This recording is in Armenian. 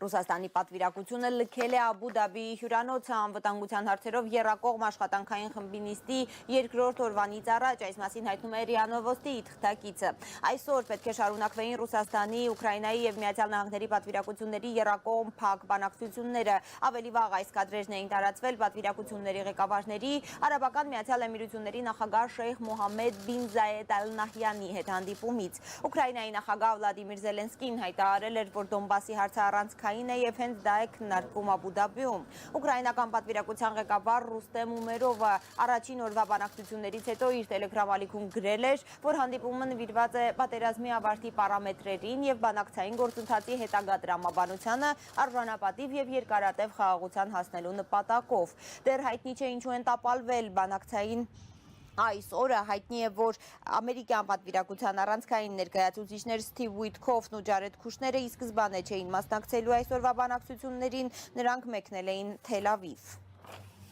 Ռուսաստանի պատվիրակությունը լքել է Աբու Դաբիի հյուրանոցը անվտանգության հարցերով եռակողմ աշխատանքային խմբի նիստի երկրորդ օրվանից առաջ, այս մասին հայտնում է ՌԻԱ Նովոստի թղթակիցը։ Այսօր պետք է շարունակվեին Ռուսաստանի, Ուկրաինայի եւ Միացյալ Նահանգների պատվիրակությունների եռակողմ փակ բանակցությունները։ Ավելի վաղ այս կադրերն էին տարածվել պատվիրակությունների ղեկավարների, Արաբական Միացյալ Էմիրությունների նախագահ Շեյխ Մոհամմեդ բին Զայեդ Ալ Նահյանի հետ հանդիպումից։ Ուկրաինայի նախագահ Վլադիմիր Զելենսկին հայտարարել էր, որ Դոնբասի հարցը առանցքային է եւ հենց դա է քննարկվում Աբու Դաբիում։ Ուկրաինական պատվիրակության ղեկավար Ռուստեմ Ումերովը առաջին օրվա բանակցություններից հետո իր Telegram ալիքում գրել էր, որ հանդիպումը նվիրված է պատերազմի ավարտի պարամետրերին եւ բանակցային գործընթացի հետագա տրամաբանությանը արժանապատիվ եւ երկարատև խաղաղության հասնելու նպատակով։ Դեռ հայտնի չէ ինչու են տապալվել բանակցային Այս օրը հայտնի է, որ ամերիկյան պատվիրակության առանցքային ներկայացուցիչներ Սթիվ Ուիթքոֆն ու Ջարեդ Քուշները ի սկզբանե չէին մասնակցելու այսօրվա բանակցություններին, նրանք մեկնել էին Թել Ավիվ։